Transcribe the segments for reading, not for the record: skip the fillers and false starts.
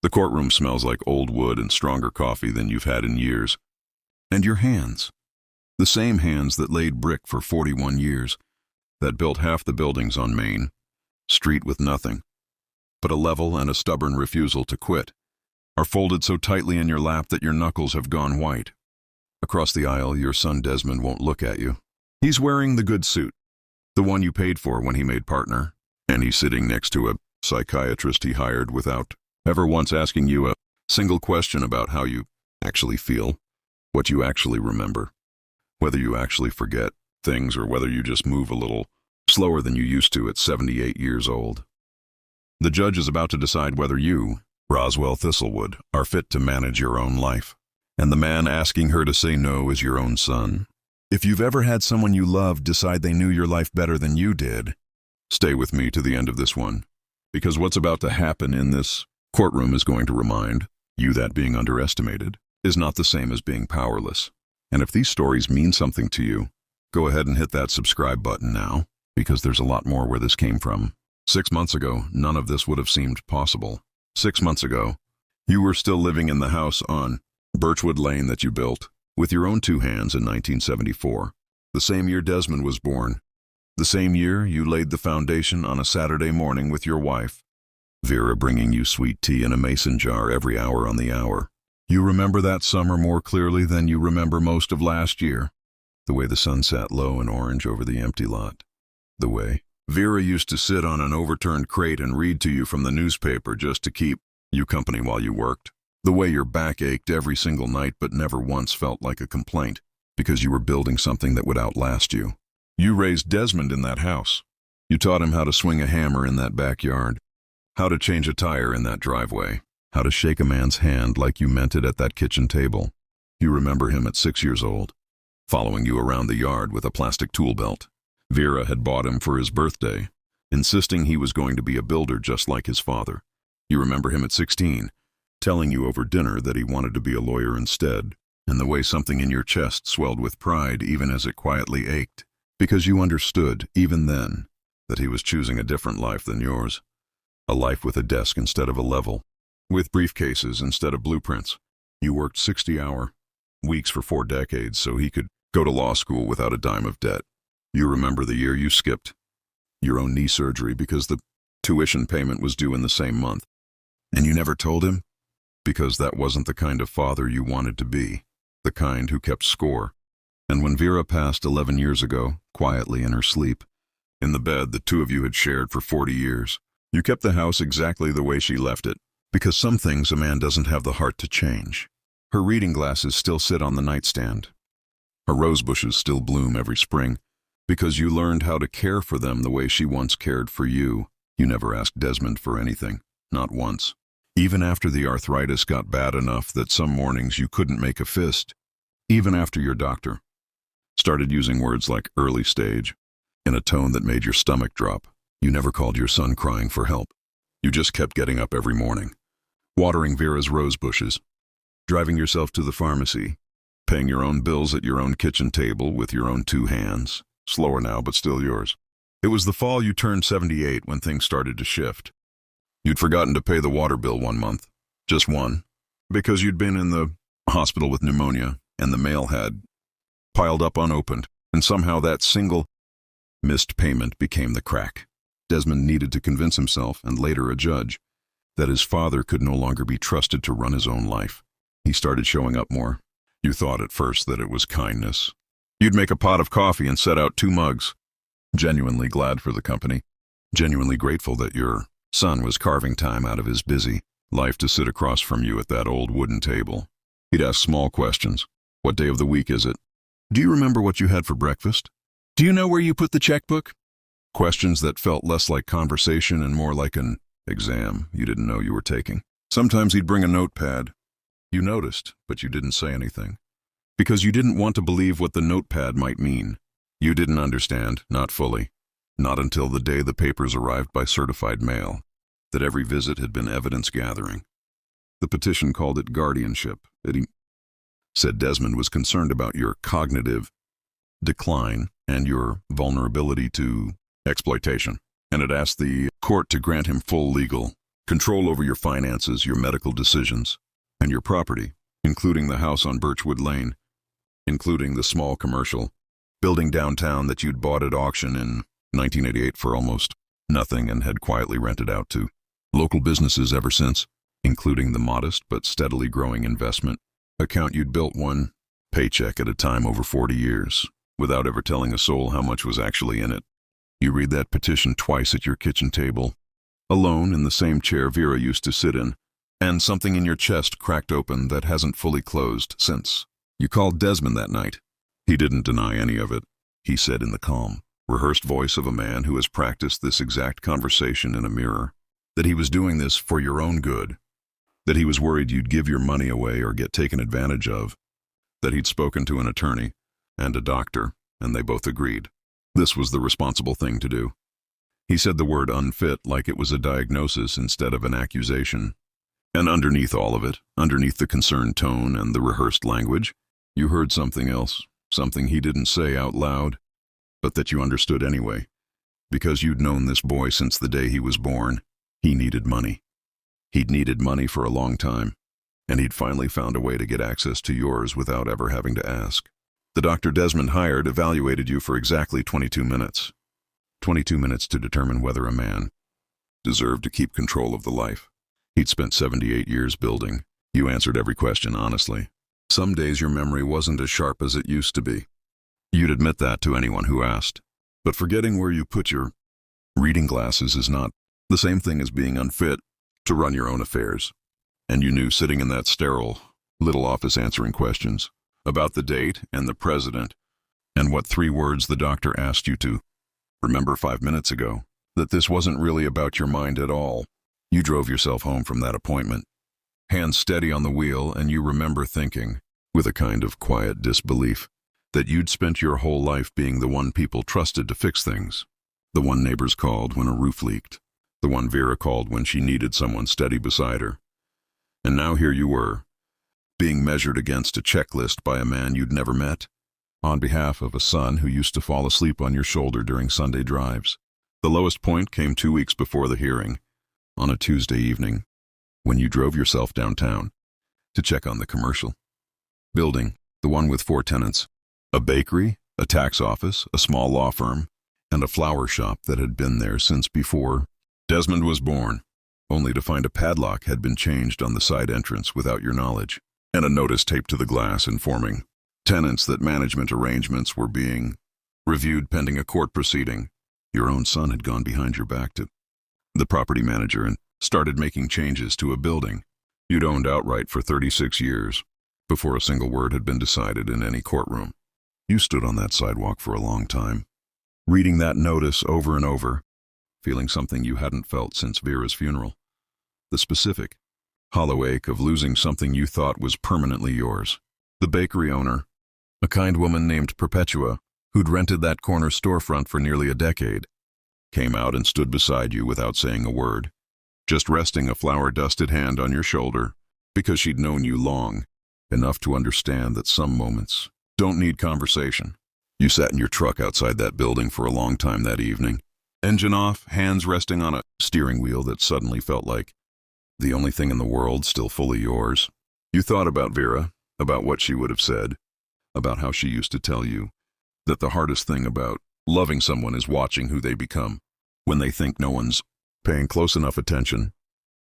The courtroom smells like old wood and stronger coffee than you've had in years. And your hands. The same hands that laid brick for 41 years, that built half the buildings on Main Street with nothing but a level and a stubborn refusal to quit, are folded so tightly in your lap that your knuckles have gone white. Across the aisle, your son Desmond won't look at you. He's wearing the good suit, the one you paid for when he made partner, and he's sitting next to a psychiatrist he hired without ever once asking you a single question about how you actually feel, what you actually remember, whether you actually forget things or whether you just move a little slower than you used to at 78 years old. The judge is about to decide whether you, Roswell Thistlewood, are fit to manage your own life. And the man asking her to say no is your own son. If you've ever had someone you loved decide they knew your life better than you did, stay with me to the end of this one. Because what's about to happen in this courtroom is going to remind you that being underestimated is not the same as being powerless. And if these stories mean something to you, go ahead and hit that subscribe button now, because there's a lot more where this came from. 6 months ago, none of this would have seemed possible. 6 months ago, you were still living in the house on Birchwood Lane that you built with your own 2 hands in 1974. The same year Desmond was born. The same year you laid the foundation on a Saturday morning with your wife, Vera, bringing you sweet tea in a mason jar every hour on the hour. You remember that summer more clearly than you remember most of last year. The way the sun sat low and orange over the empty lot. The way Vera used to sit on an overturned crate and read to you from the newspaper just to keep you company while you worked. The way your back ached every single night but never once felt like a complaint because you were building something that would outlast you. You raised Desmond in that house. You taught him how to swing a hammer in that backyard, how to change a tire in that driveway, how to shake a man's hand like you meant it at that kitchen table. You remember him at 6 years old, following you around the yard with a plastic tool belt. Vera had bought him for his birthday, insisting he was going to be a builder just like his father. You remember him at 16, telling you over dinner that he wanted to be a lawyer instead, and the way something in your chest swelled with pride even as it quietly ached, because you understood, even then, that he was choosing a different life than yours. A life with a desk instead of a level, with briefcases instead of blueprints. You worked 60-hour weeks for 4 decades so he could go to law school without a dime of debt. You remember the year you skipped your own knee surgery because the tuition payment was due in the same month. And you never told him? Because that wasn't the kind of father you wanted to be, the kind who kept score. And when Vera passed 11 years ago, quietly in her sleep, in the bed the two of you had shared for 40 years, you kept the house exactly the way she left it, because some things a man doesn't have the heart to change. Her reading glasses still sit on the nightstand. Her rose bushes still bloom every spring, because you learned how to care for them the way she once cared for you. You never asked Desmond for anything, not once. Even after the arthritis got bad enough that some mornings you couldn't make a fist, even after your doctor started using words like early stage in a tone that made your stomach drop, you never called your son crying for help. You just kept getting up every morning, watering Vera's rose bushes, driving yourself to the pharmacy, paying your own bills at your own kitchen table with your own 2 hands. Slower now, but still yours. It was the fall you turned 78 when things started to shift. You'd forgotten to pay the water bill 1 month. Just one. Because you'd been in the hospital with pneumonia, and the mail had piled up unopened, and somehow that single missed payment became the crack. Desmond needed to convince himself, and later a judge, that his father could no longer be trusted to run his own life. He started showing up more. You thought at first that it was kindness. You'd make a pot of coffee and set out 2 mugs, genuinely glad for the company, genuinely grateful that your son was carving time out of his busy life to sit across from you at that old wooden table. He'd ask small questions. What day of the week is it? Do you remember what you had for breakfast? Do you know where you put the checkbook? Questions that felt less like conversation and more like an exam you didn't know you were taking. Sometimes he'd bring a notepad. You noticed, but you didn't say anything. Because you didn't want to believe what the notepad might mean. You didn't understand, not fully. Not until the day the papers arrived by certified mail, that every visit had been evidence gathering. The petition called it guardianship. It said Desmond was concerned about your cognitive decline and your vulnerability to exploitation, and it asked the court to grant him full legal Control over your finances, your medical decisions, and your property, including the house on Birchwood Lane, including the small commercial building downtown that you'd bought at auction in 1988 for almost nothing and had quietly rented out to local businesses ever since, including the modest but steadily growing investment account you'd built one paycheck at a time over 40 years, without ever telling a soul how much was actually in it. You read that petition twice at your kitchen table, alone in the same chair Vera used to sit in, and something in your chest cracked open that hasn't fully closed since. You called Desmond that night. He didn't deny any of it. He said in the calm, rehearsed voice of a man who has practiced this exact conversation in a mirror, that he was doing this for your own good, that he was worried you'd give your money away or get taken advantage of, that he'd spoken to an attorney and a doctor, and they both agreed. This was the responsible thing to do. He said the word unfit like it was a diagnosis instead of an accusation. And underneath all of it, underneath the concerned tone and the rehearsed language, you heard something else, something he didn't say out loud, but that you understood anyway, because you'd known this boy since the day he was born. He needed money. He'd needed money for a long time, and he'd finally found a way to get access to yours without ever having to ask. The doctor Desmond hired evaluated you for exactly 22 minutes. 22 minutes to determine whether a man deserved to keep control of the life he'd spent 78 years building. You answered every question honestly. Some days your memory wasn't as sharp as it used to be. You'd admit that to anyone who asked. But forgetting where you put your reading glasses is not the same thing as being unfit to run your own affairs. And you knew sitting in that sterile little office answering questions about the date and the president and what 3 words the doctor asked you to remember 5 minutes ago, that this wasn't really about your mind at all. You drove yourself home from that appointment, hands steady on the wheel, and you remember thinking, with a kind of quiet disbelief, that you'd spent your whole life being the one people trusted to fix things, the one neighbors called when a roof leaked, the one Vera called when she needed someone steady beside her. And now here you were, being measured against a checklist by a man you'd never met, on behalf of a son who used to fall asleep on your shoulder during Sunday drives. The lowest point came 2 weeks before the hearing, on a Tuesday evening, when you drove yourself downtown to check on the commercial building, the one with 4 tenants, a bakery, a tax office, a small law firm, and a flower shop that had been there since before Desmond was born, only to find a padlock had been changed on the side entrance without your knowledge, and a notice taped to the glass informing tenants that management arrangements were being reviewed pending a court proceeding. Your own son had gone behind your back to the property manager and started making changes to a building you'd owned outright for 36 years, before a single word had been decided in any courtroom. You stood on that sidewalk for a long time, reading that notice over and over, feeling something you hadn't felt since Vera's funeral, the specific, hollow ache of losing something you thought was permanently yours. The bakery owner, a kind woman named Perpetua, who'd rented that corner storefront for nearly a decade, came out and stood beside you without saying a word, just resting a flour-dusted hand on your shoulder, because she'd known you long, enough to understand that some moments don't need conversation. You sat in your truck outside that building for a long time that evening, engine off, hands resting on a steering wheel that suddenly felt like the only thing in the world still fully yours. You thought about Vera, about what she would have said, about how she used to tell you that the hardest thing about loving someone is watching who they become when they think no one's paying close enough attention.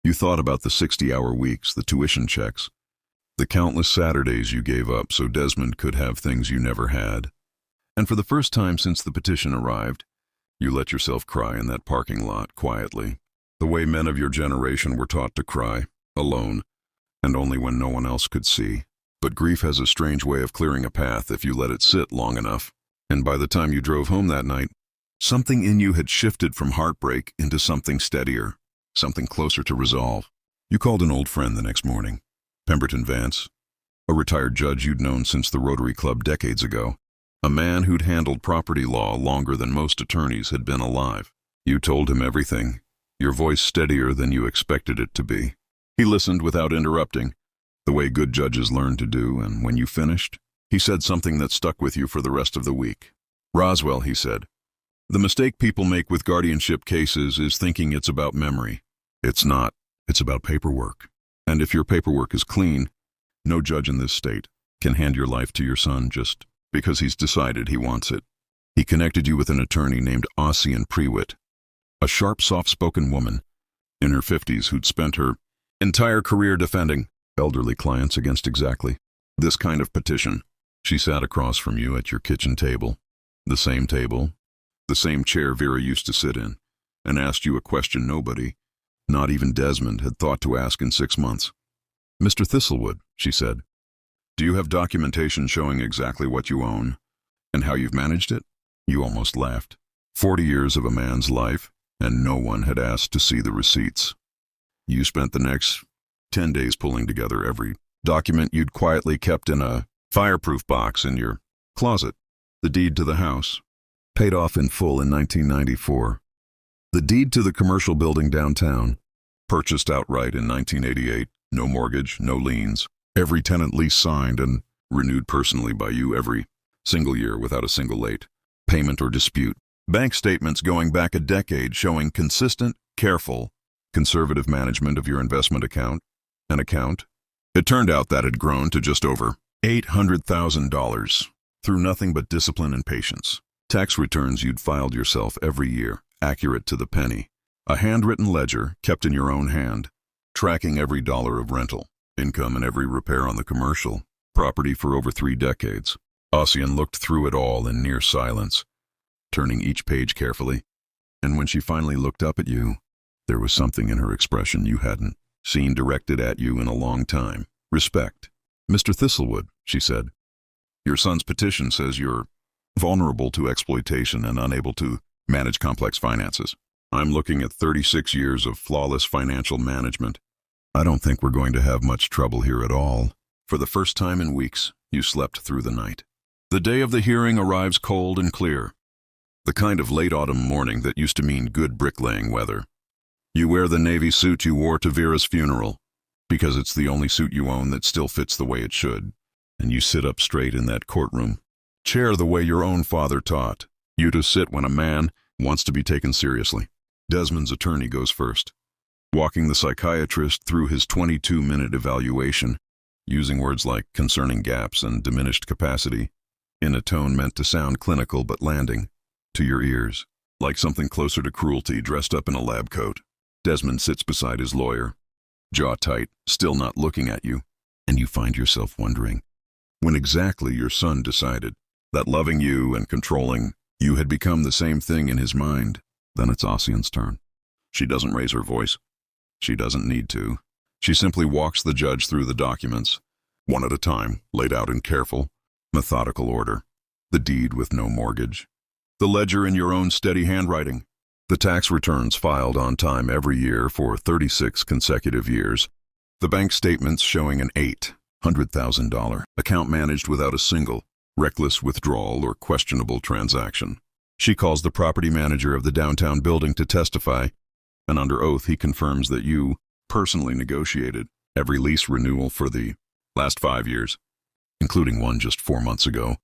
You thought about the 60-hour weeks, the tuition checks, the countless Saturdays you gave up so Desmond could have things you never had. And for the first time since the petition arrived, you let yourself cry in that parking lot quietly, the way men of your generation were taught to cry, alone, and only when no one else could see. But grief has a strange way of clearing a path if you let it sit long enough. And by the time you drove home that night, something in you had shifted from heartbreak into something steadier, something closer to resolve. You called an old friend the next morning, Pemberton Vance, a retired judge you'd known since the Rotary Club decades ago, a man who'd handled property law longer than most attorneys had been alive. You told him everything, your voice steadier than you expected it to be. He listened without interrupting, the way good judges learn to do, and when you finished, he said something that stuck with you for the rest of the week. "Roswell," he said, "the mistake people make with guardianship cases is thinking it's about memory. It's not. It's about paperwork. And if your paperwork is clean, no judge in this state can hand your life to your son just because he's decided he wants it. He connected you with an attorney named Ossian Prewitt, a sharp, soft-spoken woman in her 50s who'd spent her entire career defending elderly clients against exactly this kind of petition. She sat across from you at your kitchen table, the same chair Vera used to sit in, and asked you a question nobody, not even Desmond, had thought to ask in 6 months. "Mr. Thistlewood," she said, "do you have documentation showing exactly what you own and how you've managed it?" You almost laughed. 40 years of a man's life, and no one had asked to see the receipts. You spent the next 10 days pulling together every document you'd quietly kept in a fireproof box in your closet. The deed to the house, paid off in full in 1994. The deed to the commercial building downtown, purchased outright in 1988, no mortgage, no liens, every tenant lease signed and renewed personally by you every single year without a single late payment or dispute. Bank statements going back a decade showing consistent, careful, conservative management of your investment account. It turned out that had grown to just over $800,000 through nothing but discipline and patience. Tax returns you'd filed yourself every year, accurate to the penny. A handwritten ledger kept in your own hand, tracking every dollar of rental income and every repair on the commercial property for over 3 decades. Ossian looked through it all in near silence, turning each page carefully, and when she finally looked up at you, there was something in her expression you hadn't seen directed at you in a long time. Respect. "Mr. Thistlewood," she said, "your son's petition says you're vulnerable to exploitation and unable to manage complex finances. I'm looking at 36 years of flawless financial management. I don't think we're going to have much trouble here at all." For the first time in weeks, you slept through the night. The day of the hearing arrives cold and clear, the kind of late autumn morning that used to mean good bricklaying weather. You wear the navy suit you wore to Vera's funeral, because it's the only suit you own that still fits the way it should, and you sit up straight in that courtroom chair the way your own father taught you to sit when a man wants to be taken seriously. Desmond's attorney goes first, walking the psychiatrist through his 22-minute evaluation, using words like concerning gaps and diminished capacity, in a tone meant to sound clinical but landing to your ears like something closer to cruelty dressed up in a lab coat. Desmond sits beside his lawyer, jaw tight, still not looking at you, and you find yourself wondering when exactly your son decided that loving you and controlling you had become the same thing in his mind. Then it's Ossian's turn. She doesn't raise her voice. She doesn't need to. She simply walks the judge through the documents, one at a time, laid out in careful, methodical order. The deed with no mortgage, the ledger in your own steady handwriting, the tax returns filed on time every year for 36 consecutive years, the bank statements showing an $800,000 account managed without a single reckless withdrawal or questionable transaction. She calls the property manager of the downtown building to testify, and under oath he confirms that you personally negotiated every lease renewal for the last 5 years, including one just 4 months ago.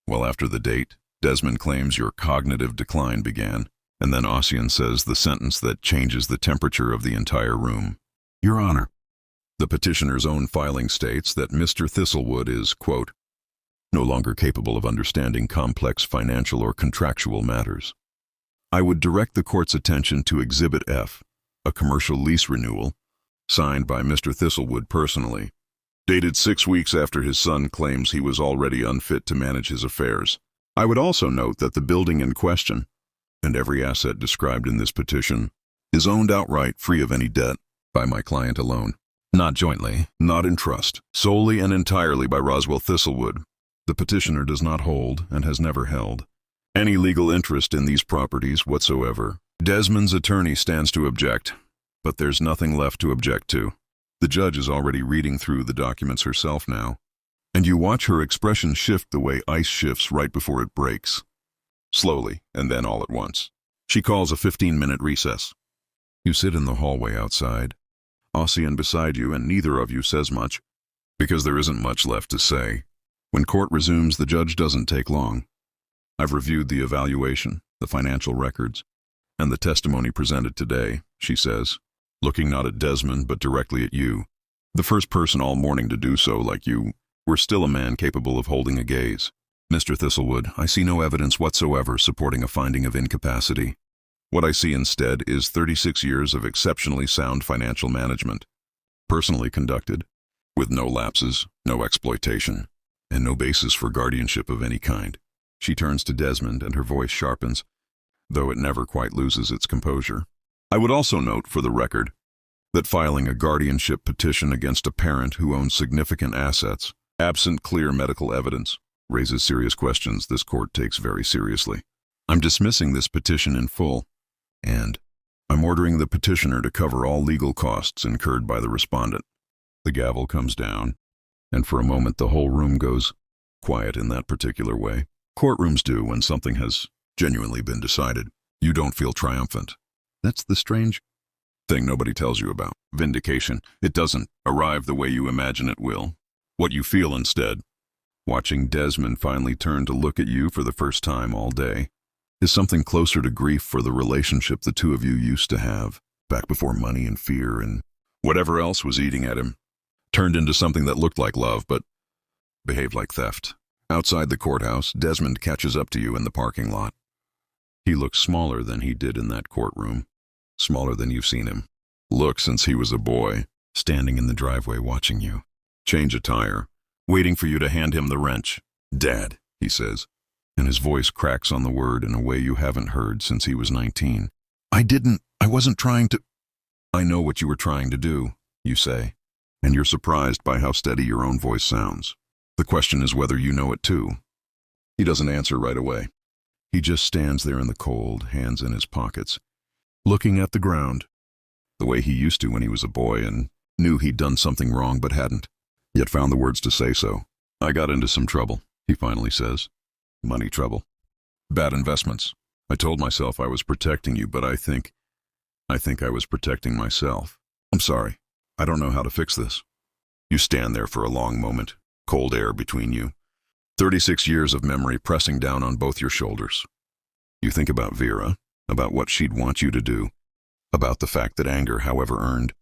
Well, after the date, Desmond claims your cognitive decline began, and then Ossian says the sentence that changes the temperature of the entire room. "Your Honor," the petitioner's own filing states that Mr. Thistlewood is, quote, "no longer capable of understanding complex financial or contractual matters. I would direct the court's attention to Exhibit F, a commercial lease renewal, signed by Mr. Thistlewood personally, dated 6 weeks after his son claims he was already unfit to manage his affairs. I would also note that the building in question, and every asset described in this petition, is owned outright, free of any debt, by my client alone. Not jointly, not in trust, solely and entirely by Roswell Thistlewood. The petitioner does not hold, and has never held, any legal interest in these properties whatsoever." Desmond's attorney stands to object, but there's nothing left to object to. The judge is already reading through the documents herself now, and you watch her expression shift the way ice shifts right before it breaks. Slowly, and then all at once. She calls a 15-minute recess. You sit in the hallway outside, Ossian beside you, and neither of you says much, because there isn't much left to say. When court resumes, the judge doesn't take long. "I've reviewed the evaluation, the financial records, and the testimony presented today," she says. looking not at Desmond but directly at you. The first person all morning to do so like you were still a man capable of holding a gaze. Mr. Thistlewood, I see no evidence whatsoever supporting a finding of incapacity. What I see instead is 36 years of exceptionally sound financial management, personally conducted, with no lapses, no exploitation, and no basis for guardianship of any kind. She turns to Desmond and her voice sharpens, though it never quite loses its composure. I would also note, for the record, that filing a guardianship petition against a parent who owns significant assets, absent clear medical evidence, raises serious questions this court takes very seriously. I'm dismissing this petition in full, and I'm ordering the petitioner to cover all legal costs incurred by the respondent. The gavel comes down, and for a moment the whole room goes quiet in that particular way. Courtrooms do when something has genuinely been decided. You don't feel triumphant. That's the strange thing nobody tells you about. Vindication. It doesn't arrive the way you imagine it will. What you feel instead, watching Desmond finally turn to look at you for the first time all day, is something closer to grief for the relationship the two of you used to have, back before money and fear and whatever else was eating at him turned into something that looked like love but behaved like theft. Outside the courthouse, Desmond catches up to you in the parking lot. He looks smaller than he did in that courtroom, smaller than you've seen him. Look since he was a boy, standing in the driveway watching you. Change a tire, waiting for you to hand him the wrench. Dad, he says, and his voice cracks on the word in a way you haven't heard since he was 19. I wasn't trying to. I know what you were trying to do, you say, and you're surprised by how steady your own voice sounds. The question is whether you know it too. He doesn't answer right away. He just stands there in the cold, hands in his pockets, looking at the ground, the way he used to when he was a boy and knew he'd done something wrong but hadn't, yet found the words to say so. I got into some trouble, he finally says. Money trouble. Bad investments. I told myself I was protecting you, but I think I was protecting myself. I'm sorry. I don't know how to fix this. You stand there for a long moment, cold air between you, 36 years of memory pressing down on both your shoulders. You think about Vera, about what she'd want you to do, about the fact that anger, however earned,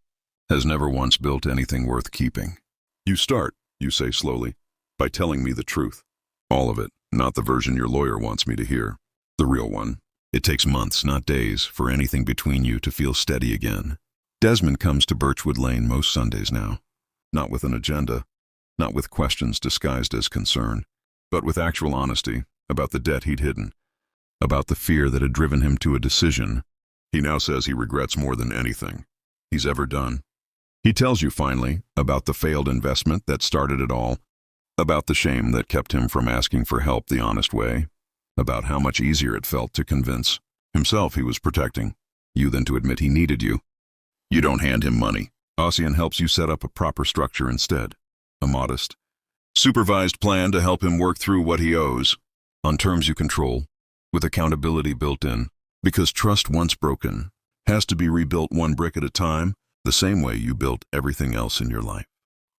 has never once built anything worth keeping. You start, you say slowly, by telling me the truth. All of it, not the version your lawyer wants me to hear. The real one. It takes months, not days, for anything between you to feel steady again. Desmond comes to Birchwood Lane most Sundays now. Not with an agenda, not with questions disguised as concern, but with actual honesty about the debt he'd hidden, about the fear that had driven him to a decision he now says he regrets more than anything he's ever done. He tells you finally about the failed investment that started it all, about the shame that kept him from asking for help the honest way, about how much easier it felt to convince himself he was protecting you than to admit he needed you. You don't hand him money. Ossian helps you set up a proper structure instead, a modest, supervised plan to help him work through what he owes, on terms you control, with accountability built in, because trust once broken has to be rebuilt one brick at a time, the same way you built everything else in your life.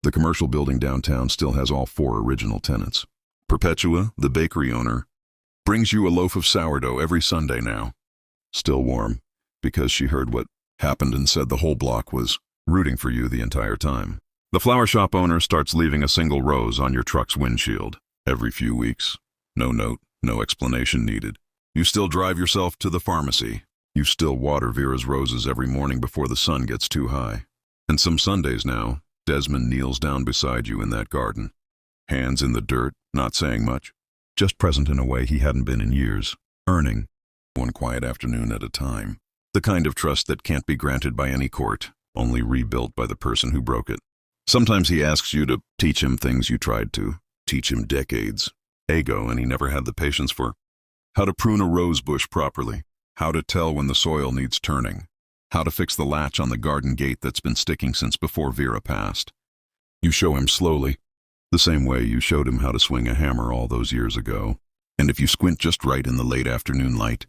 The commercial building downtown still has all 4 original tenants. Perpetua, the bakery owner, brings you a loaf of sourdough every Sunday now, still warm, because she heard what happened and said the whole block was rooting for you the entire time. The flower shop owner starts leaving a single rose on your truck's windshield every few weeks. No note, no explanation needed. You still drive yourself to the pharmacy. You still water Vera's roses every morning before the sun gets too high. And some Sundays now, Desmond kneels down beside you in that garden, hands in the dirt, not saying much, just present in a way he hadn't been in years, earning, one quiet afternoon at a time, the kind of trust that can't be granted by any court, only rebuilt by the person who broke it. Sometimes he asks you to teach him things you tried to teach him decades ago, and he never had the patience for. How to prune a rose bush properly, how to tell when the soil needs turning, how to fix the latch on the garden gate that's been sticking since before Vera passed. You show him slowly, the same way you showed him how to swing a hammer all those years ago. And if you squint just right in the late afternoon light,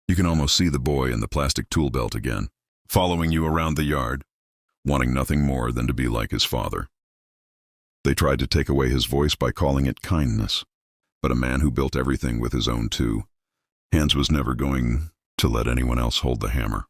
you can almost see the boy in the plastic tool belt again, following you around the yard, wanting nothing more than to be like his father. They tried to take away his voice by calling it kindness, but a man who built everything with his own 2 hands was never going to let anyone else hold the hammer.